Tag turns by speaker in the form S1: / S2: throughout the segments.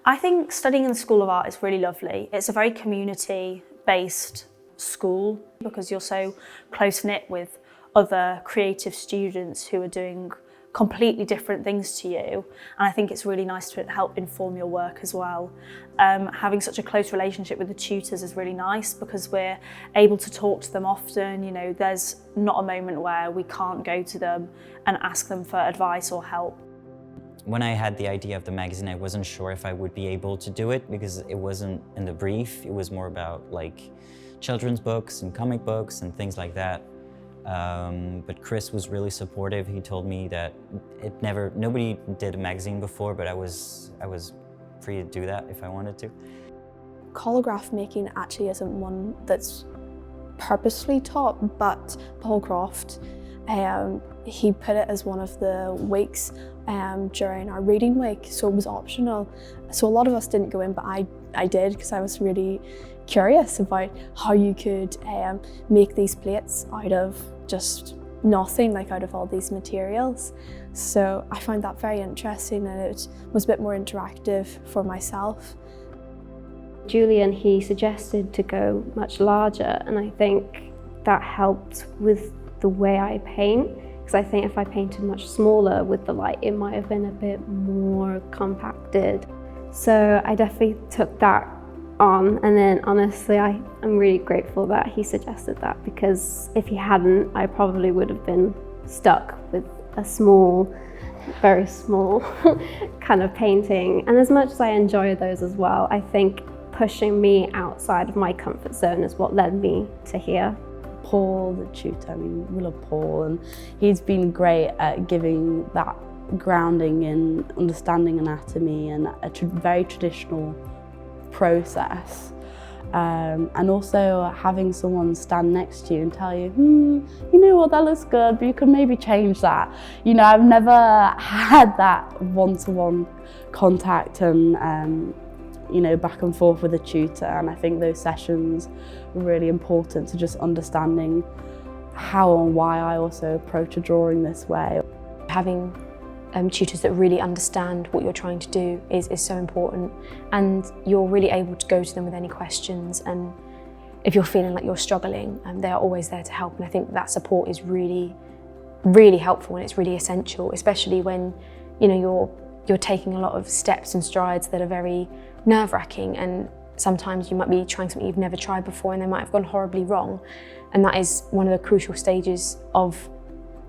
S1: I think studying in the School of Art is really lovely. It's a very community-based school because you're so close-knit with other creative students who are doing completely different things to you, and I think it's really nice to help inform your work as well. Having such a close relationship with the tutors is really nice because we're able to talk to them often. You know, there's not a moment where we can't go to them and ask them for advice or help.
S2: When I had the idea of the magazine, I wasn't sure if I would be able to do it because it wasn't in the brief. It was more about like children's books and comic books and things like that. But Chris was really supportive. He told me that nobody did a magazine before, but I was free to do that if I wanted to.
S3: Holograph making actually isn't one that's purposely taught, but Paul Croft, he put it as one of the weeks during our reading week, so it was optional. So a lot of us didn't go in, but I did because I was really curious about how you could make these plates out of just nothing, like out of all these materials. So I found that very interesting, and it was a bit more interactive for myself.
S4: Julian, he suggested to go much larger, and I think that helped with the way I paint, because I think if I painted much smaller with the light, it might have been a bit more compacted. So I definitely took that on, and then honestly I'm really grateful that he suggested that, because if he hadn't, I probably would have been stuck with a small, very small kind of painting. And as much as I enjoy those as well, I think pushing me outside of my comfort zone is what led me to here.
S5: Paul, the tutor, I mean, we love Paul, and he's been great at giving that grounding in understanding anatomy and a very traditional process, and also having someone stand next to you and tell you, you know what, that looks good, but you could maybe change that. You know, I've never had that one-to-one contact and you know, back and forth with a tutor, and I think those sessions were really important to just understanding how and why I also approach a drawing this way.
S6: Having tutors that really understand what you're trying to do is so important, and you're really able to go to them with any questions, and if you're feeling like you're struggling, they are always there to help. And I think that support is really, really helpful, and it's really essential, especially when, you know, you're taking a lot of steps and strides that are very nerve-wracking, and sometimes you might be trying something you've never tried before and they might have gone horribly wrong, and that is one of the crucial stages of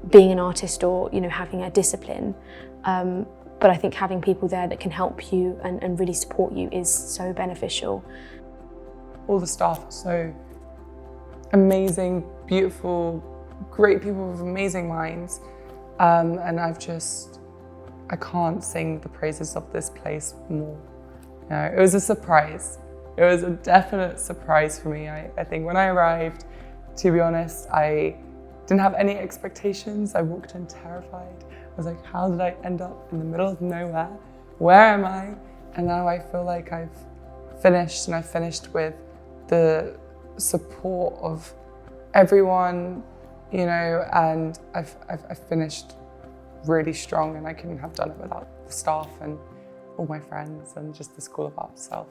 S6: being an artist, or, you know, having a discipline. But I think having people there that can help you and really support you is so beneficial.
S7: All the staff are so amazing, beautiful, great people with amazing minds, and I can't sing the praises of this place more. You know, it was a surprise. It was a definite surprise for me. I think when I arrived, to be honest, I didn't have any expectations. I walked in terrified. I was like, how did I end up in the middle of nowhere? Where am I? And now I feel like I've finished, and I've finished with the support of everyone, you know, and I've finished really strong, and I couldn't have done it without the staff and all my friends and just the School of Art itself.